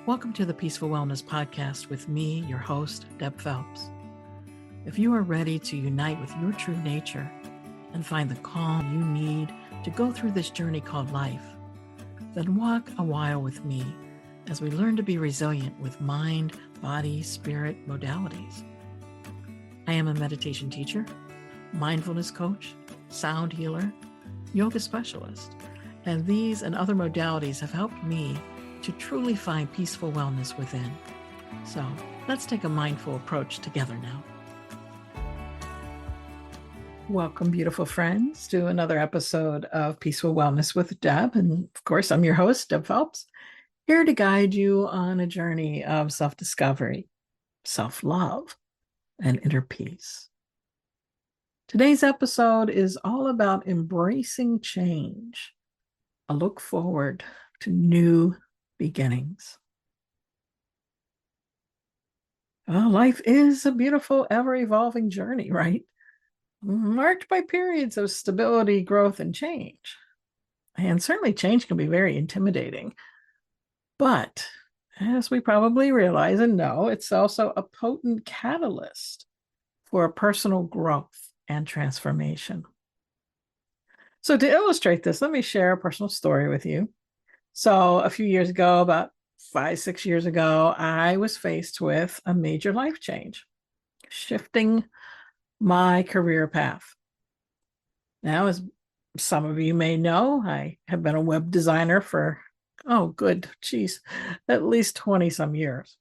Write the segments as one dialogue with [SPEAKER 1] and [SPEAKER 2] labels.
[SPEAKER 1] Welcome to the Peaceful Wellness Podcast with me, your host, Deb Phelps. If you are ready to unite with your true nature and find the calm you need to go through this journey called life, then walk a while with me as we learn to be resilient with mind, body, spirit modalities. I am a meditation teacher, mindfulness coach, sound healer, yoga specialist, and these and other modalities have helped me to truly find peaceful wellness within. So let's take a mindful approach together now. Welcome, beautiful friends, to another episode of Peaceful Wellness with Deb. And of course, I'm your host, Deb Phelps, here to guide you on a journey of self-discovery, self-love, and inner peace. Today's episode is all about embracing change, a look forward to new beginnings. Well, life is a beautiful, ever-evolving journey, right? Marked by periods of stability, growth, and change. And certainly change can be very intimidating. But as we probably realize and know, it's also a potent catalyst for personal growth and transformation. So to illustrate this, let me share a personal story with you. So a few years ago, about 5-6 years ago, I was faced with a major life change, shifting my career path. Now, as some of you may know, I have been a web designer for, at least 20 some years.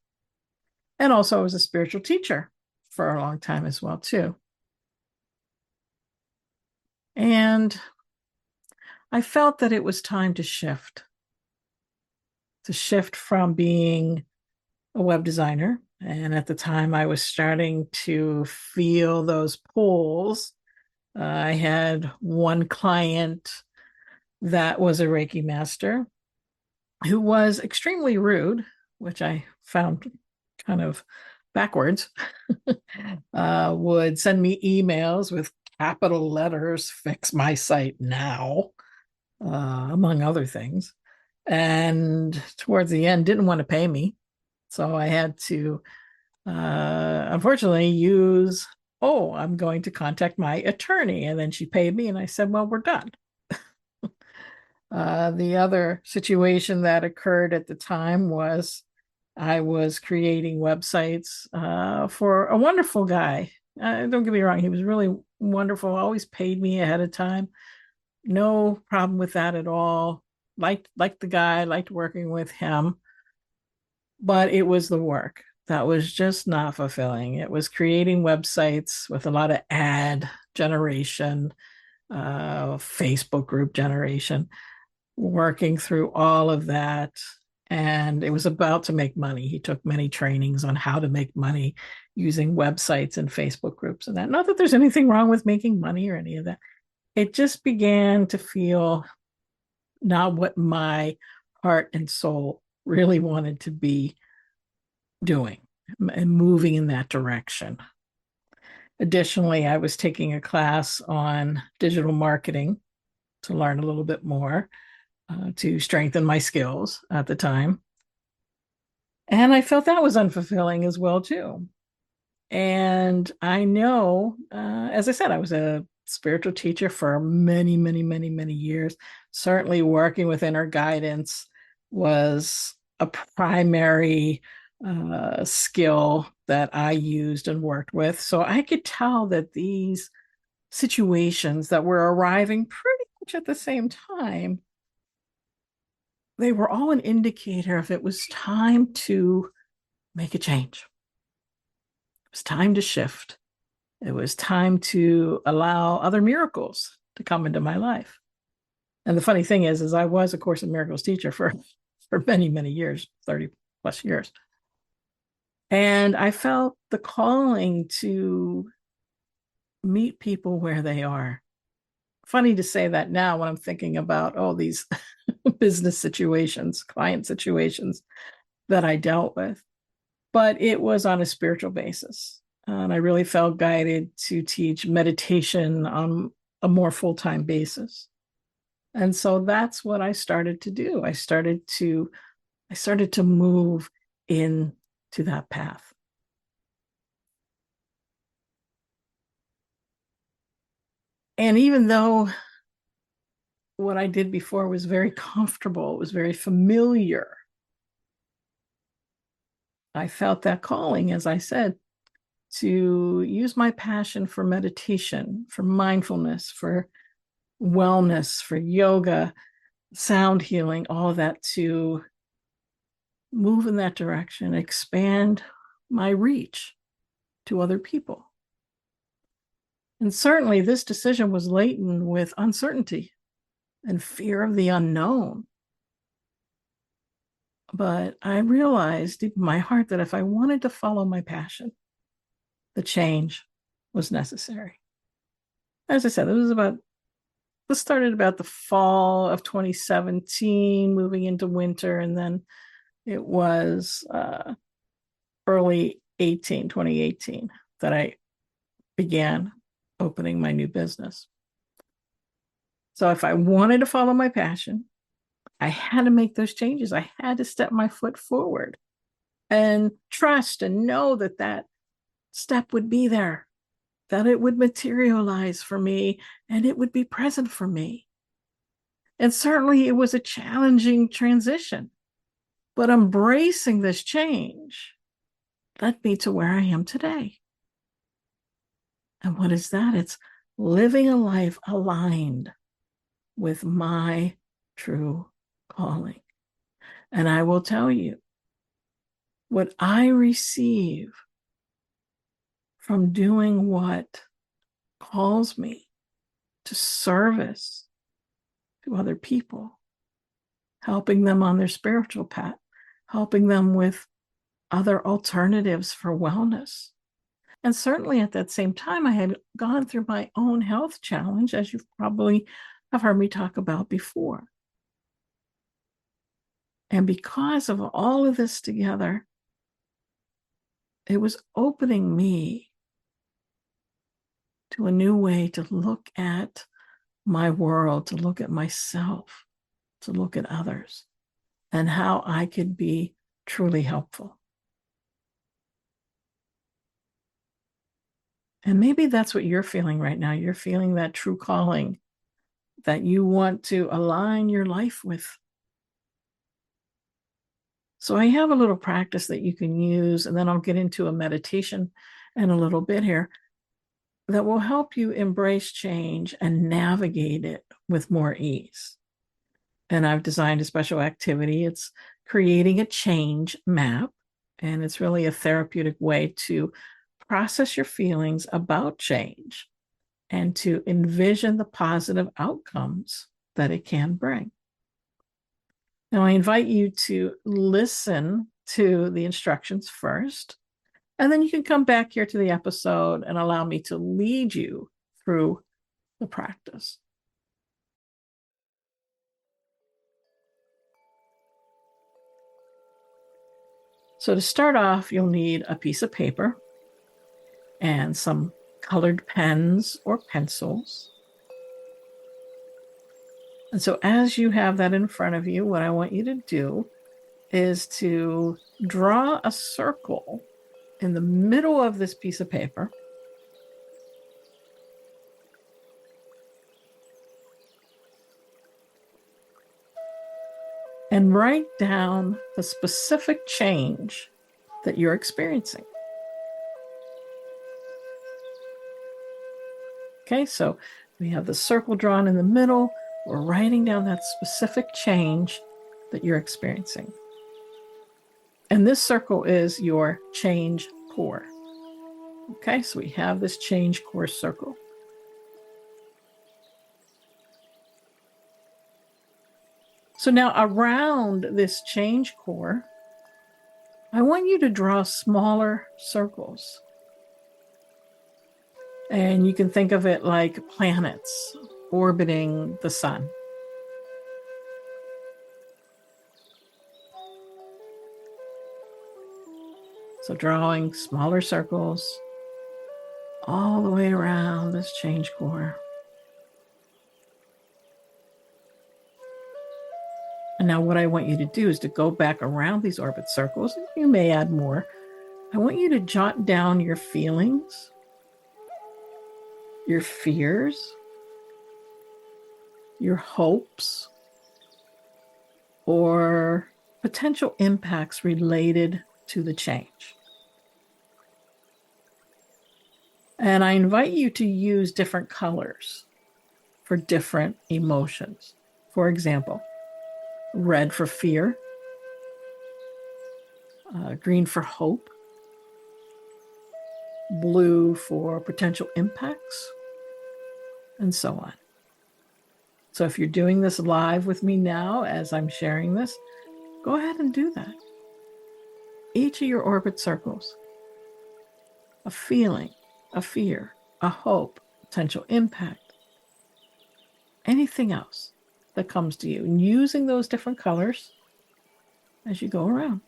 [SPEAKER 1] And also I was a spiritual teacher for a long time as well, too. And I felt that it was time to shift from being a web designer. And at the time I was starting to feel those pulls. I had one client that was a Reiki master who was extremely rude, which I found kind of backwards, would send me emails with capital letters, "Fix my site now," among other things. And towards the end, didn't want to pay me. So I had to, unfortunately, I'm going to contact my attorney. And then she paid me and I said, well, we're done. The other situation that occurred at the time was I was creating websites for a wonderful guy. Don't get me wrong, he was really wonderful, always paid me ahead of time. No problem with that at all. Liked the guy, liked working with him, but it was the work that was just not fulfilling. It was creating websites with a lot of ad generation, Facebook group generation, working through all of that. And it was about to make money. He took many trainings on how to make money using websites and Facebook groups and that. Not that there's anything wrong with making money or any of that. It just began to feel not what my heart and soul really wanted to be doing and moving in that direction. Additionally, I was taking a class on digital marketing to learn a little bit more, to strengthen my skills at the time. And I felt that was unfulfilling as well, too. And I know, as I said, I was a spiritual teacher for many, many, many, many years. Certainly working with inner guidance was a primary skill that I used and worked with. So I could tell that these situations that were arriving pretty much at the same time, they were all an indicator if it was time to make a change. It was time to shift. It was time to allow other miracles to come into my life. And the funny thing is I was a Course in Miracles teacher for many, many years, 30 plus years. And I felt the calling to meet people where they are. Funny to say that now when I'm thinking about these business situations, client situations that I dealt with. But it was on a spiritual basis. And I really felt guided to teach meditation on a more full-time basis. And so that's what I started to do. I started to I started to move into that path. And even though what I did before was very comfortable, it was very familiar, I felt that calling, as I said, to use my passion for meditation, for mindfulness, for wellness, for yoga, sound healing, all of that, to move in that direction, expand my reach to other people. And certainly this decision was laden with uncertainty and fear of the unknown. But I realized deep in my heart that if I wanted to follow my passion, the change was necessary. As I said, this started about the fall of 2017, moving into winter, and then it was early 2018, that I began opening my new business. So if I wanted to follow my passion, I had to make those changes. I had to step my foot forward and trust and know that that step would be there, that it would materialize for me and it would be present for me. And certainly it was a challenging transition, but embracing this change led me to where I am today. And what is that? It's living a life aligned with my true calling. And I will tell you, what I receive from doing what calls me to service to other people, helping them on their spiritual path, helping them with other alternatives for wellness. And certainly at that same time, I had gone through my own health challenge, as you probably have heard me talk about before. And because of all of this together, it was opening me to a new way to look at my world, to look at myself, to look at others, and how I could be truly helpful. And maybe that's what you're feeling right now. You're feeling that true calling that you want to align your life with. So I have a little practice that you can use, and then I'll get into a meditation in a little bit here that will help you embrace change and navigate it with more ease. And I've designed a special activity. It's creating a change map, and it's really a therapeutic way to process your feelings about change and to envision the positive outcomes that it can bring. Now, I invite you to listen to the instructions first, and then you can come back here to the episode and allow me to lead you through the practice. So to start off, you'll need a piece of paper and some colored pens or pencils. And so as you have that in front of you, what I want you to do is to draw a circle in the middle of this piece of paper. And write down the specific change that you're experiencing. Okay, so we have the circle drawn in the middle. We're writing down that specific change that you're experiencing. And this circle is your change core. Okay, so we have this change core circle. So now around this change core, I want you to draw smaller circles. And you can think of it like planets orbiting the sun. So drawing smaller circles all the way around this change core. And now what I want you to do is to go back around these orbit circles. You may add more. I want you to jot down your feelings, your fears, your hopes, or potential impacts related to the change. And I invite you to use different colors for different emotions. For example, red for fear, green for hope, blue for potential impacts, and so on. So if you're doing this live with me now as I'm sharing this, go ahead and do that. Each of your orbit circles, a feeling, a fear, a hope, potential impact, anything else that comes to you, and using those different colors as you go around.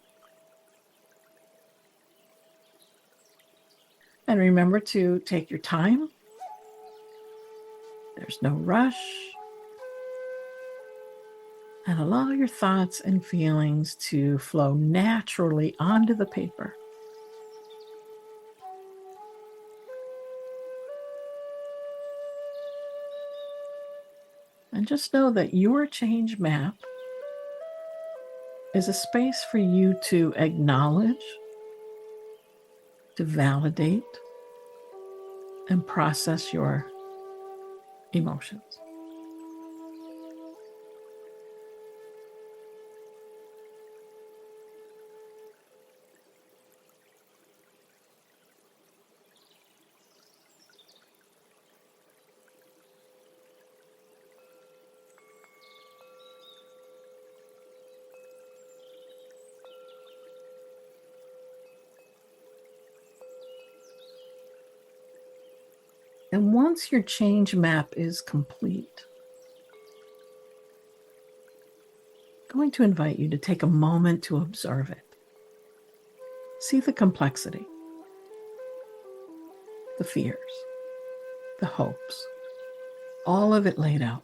[SPEAKER 1] And remember to take your time. There's no rush. And allow your thoughts and feelings to flow naturally onto the paper. And just know that your change map is a space for you to acknowledge, to validate, and process your emotions. And once your change map is complete, I'm going to invite you to take a moment to observe it. See the complexity, the fears, the hopes, all of it laid out.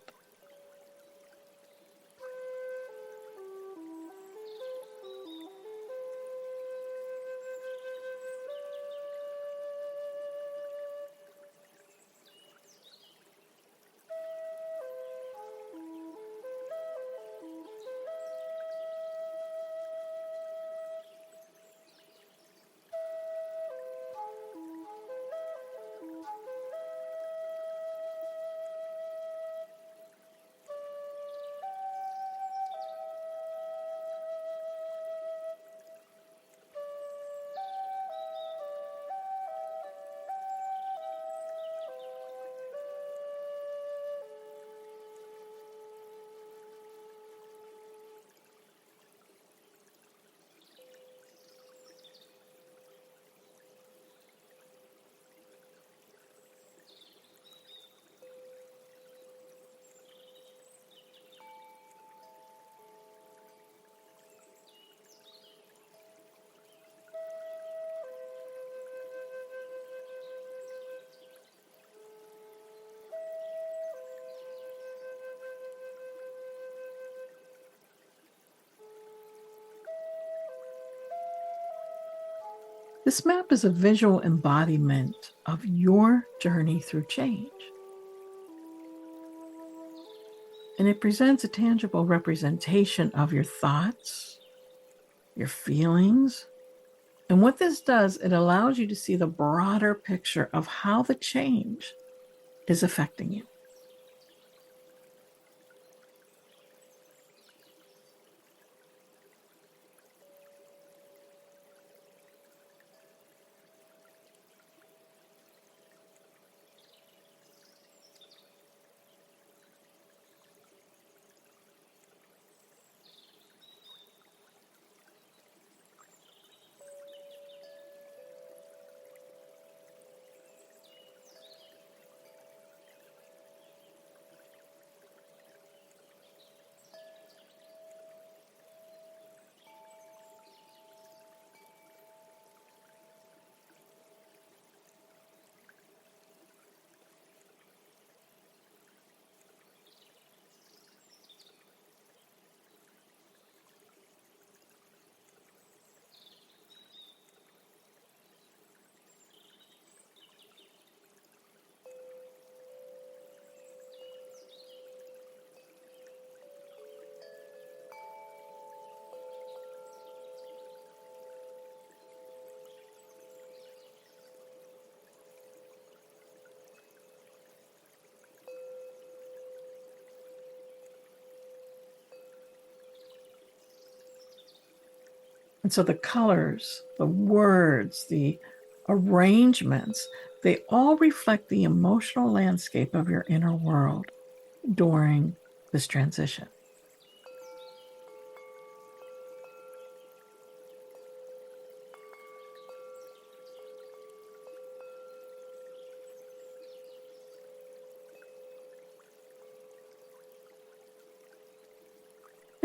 [SPEAKER 1] This map is a visual embodiment of your journey through change. And it presents a tangible representation of your thoughts, your feelings. And what this does, it allows you to see the broader picture of how the change is affecting you. And so the colors, the words, the arrangements, they all reflect the emotional landscape of your inner world during this transition.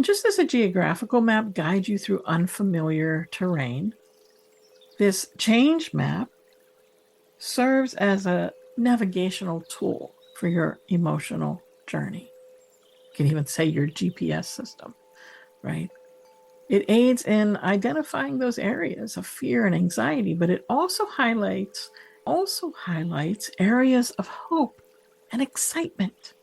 [SPEAKER 1] And just as a geographical map guides you through unfamiliar terrain, this change map serves as a navigational tool for your emotional journey. You can even say your GPS system, right? It aids in identifying those areas of fear and anxiety, but it also highlights areas of hope and excitement.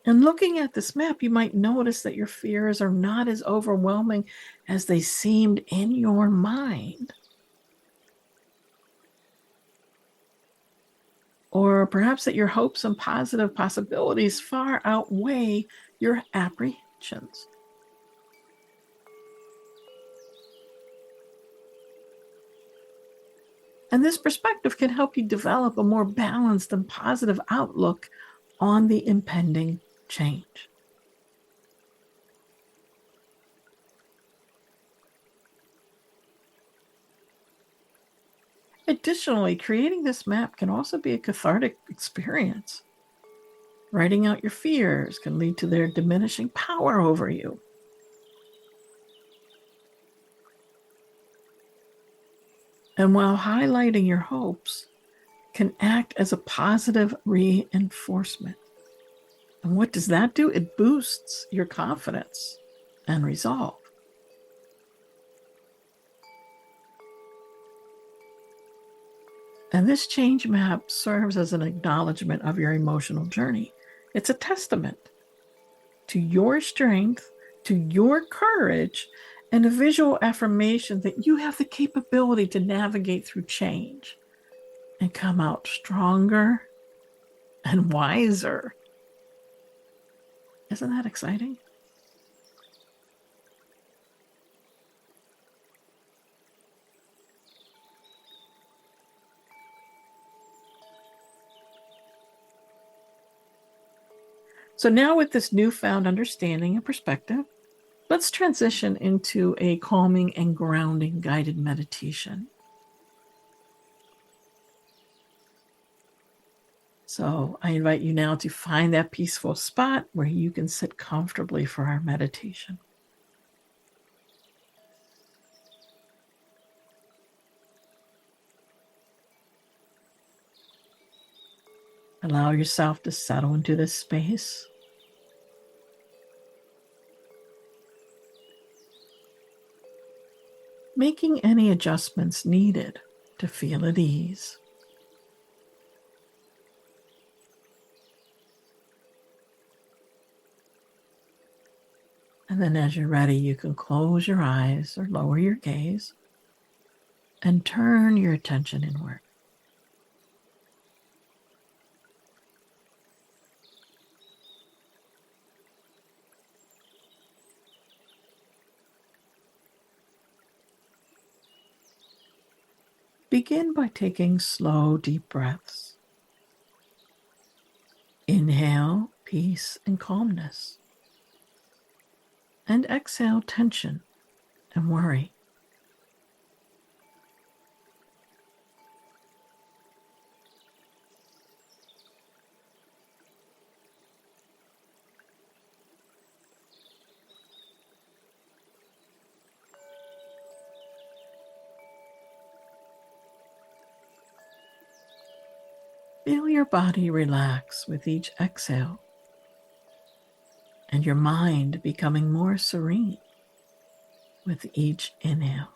[SPEAKER 1] And looking at this map, you might notice that your fears are not as overwhelming as they seemed in your mind. Or perhaps that your hopes and positive possibilities far outweigh your apprehensions. And this perspective can help you develop a more balanced and positive outlook on the impending change. Additionally, creating this map can also be a cathartic experience. Writing out your fears can lead to their diminishing power over you. And while highlighting your hopes can act as a positive reinforcement. And what does that do? It boosts your confidence and resolve. And this change map serves as an acknowledgement of your emotional journey. It's a testament to your strength, to your courage, and a visual affirmation that you have the capability to navigate through change and come out stronger and wiser. Isn't that exciting? So now with this newfound understanding and perspective, let's transition into a calming and grounding guided meditation. So I invite you now to find that peaceful spot where you can sit comfortably for our meditation. Allow yourself to settle into this space. Making any adjustments needed to feel at ease. And then as you're ready, you can close your eyes or lower your gaze and turn your attention inward. Begin by taking slow, deep breaths. Inhale peace and calmness. And exhale tension and worry. Feel your body relax with each exhale and your mind becoming more serene with each inhale.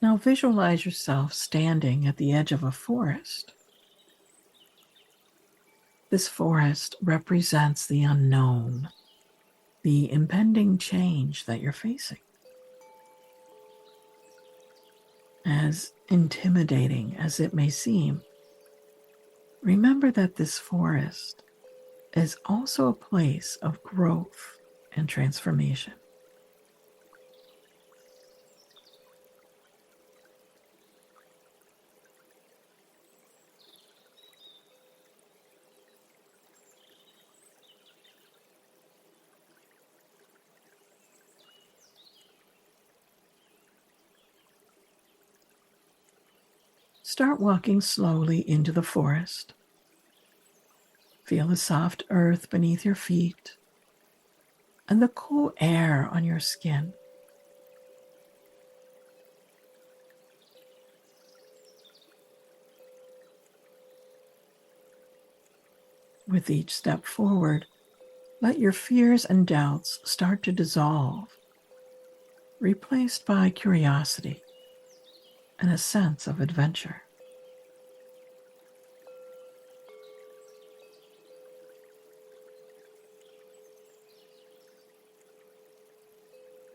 [SPEAKER 1] Now visualize yourself standing at the edge of a forest. This forest represents the unknown, the impending change that you're facing. as intimidating as it may seem, remember that this forest is also a place of growth and transformation. Start walking slowly into the forest. Feel the soft earth beneath your feet and the cool air on your skin. With each step forward, let your fears and doubts start to dissolve, replaced by curiosity and a sense of adventure.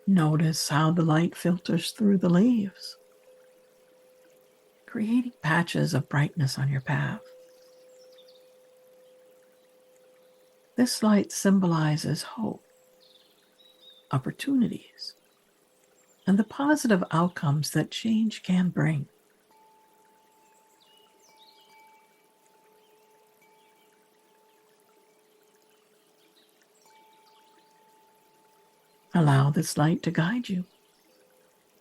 [SPEAKER 1] Notice how the light filters through the leaves, creating patches of brightness on your path. This light symbolizes hope, opportunities, and the positive outcomes that change can bring. Allow this light to guide you,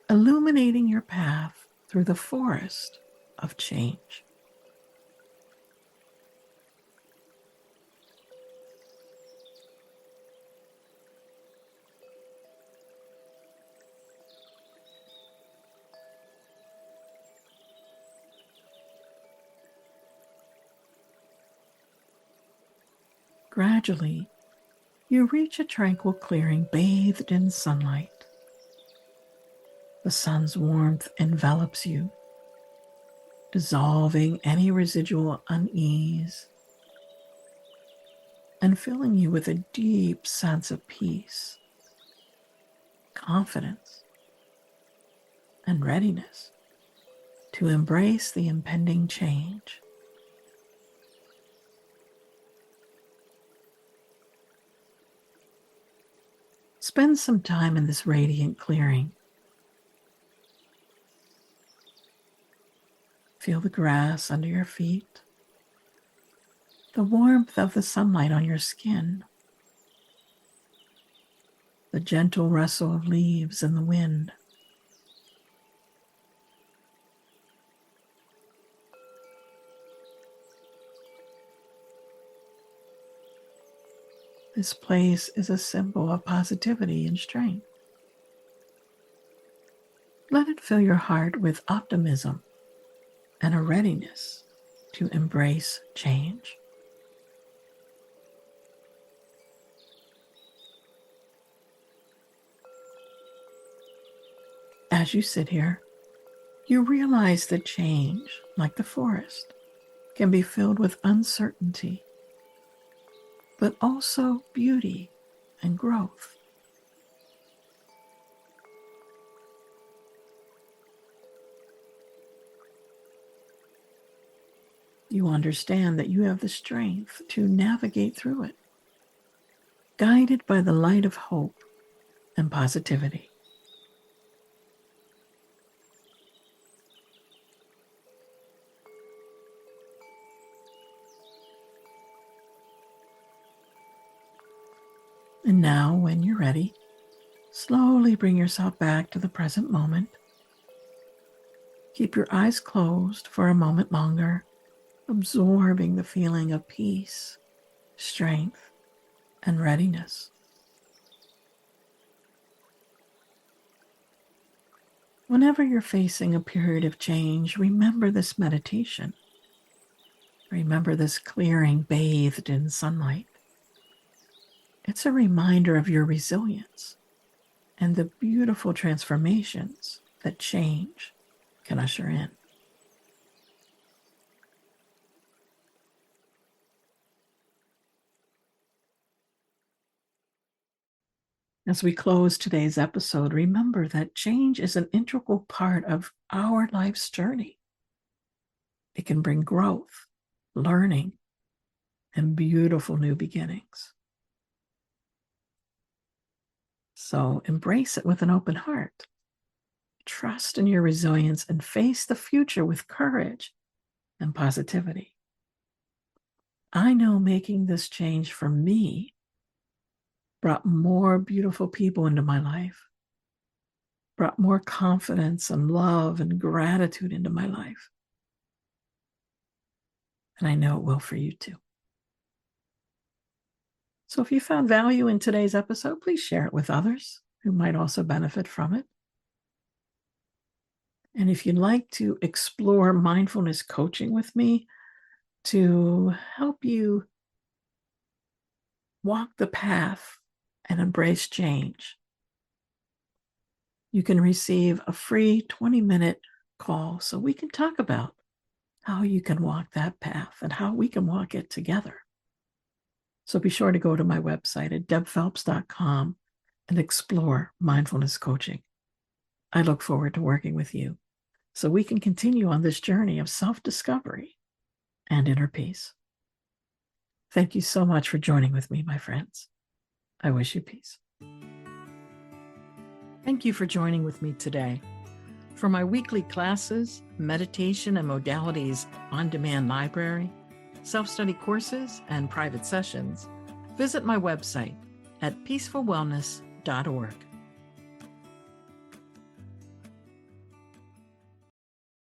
[SPEAKER 1] illuminating your path through the forest of change. Gradually, you reach a tranquil clearing bathed in sunlight. The sun's warmth envelops you, dissolving any residual unease and filling you with a deep sense of peace, confidence, and readiness to embrace the impending change. Spend some time in this radiant clearing. Feel the grass under your feet, the warmth of the sunlight on your skin, the gentle rustle of leaves in the wind. This place is a symbol of positivity and strength. Let it fill your heart with optimism and a readiness to embrace change. As you sit here, you realize that change, like the forest, can be filled with uncertainty, but also beauty and growth. You understand that you have the strength to navigate through it, guided by the light of hope and positivity. And now, when you're ready, slowly bring yourself back to the present moment. Keep your eyes closed for a moment longer, absorbing the feeling of peace, strength, and readiness. Whenever you're facing a period of change, remember this meditation. Remember this clearing bathed in sunlight. It's a reminder of your resilience and the beautiful transformations that change can usher in. As we close today's episode, remember that change is an integral part of our life's journey. It can bring growth, learning, and beautiful new beginnings. So embrace it with an open heart. Trust in your resilience and face the future with courage and positivity. I know making this change for me brought more beautiful people into my life, brought more confidence and love and gratitude into my life. And I know it will for you too. So if you found value in today's episode, please share it with others who might also benefit from it. And if you'd like to explore mindfulness coaching with me to help you walk the path and embrace change, you can receive a free 20-minute call so we can talk about how you can walk that path and how we can walk it together. So be sure to go to my website at debphelps.com and explore mindfulness coaching. I look forward to working with you so we can continue on this journey of self-discovery and inner peace. Thank you so much for joining with me, my friends. I wish you peace. Thank you for joining with me today. For my weekly classes, meditation and modalities on-demand library, self-study courses, and private sessions, visit my website at peacefulwellness.org.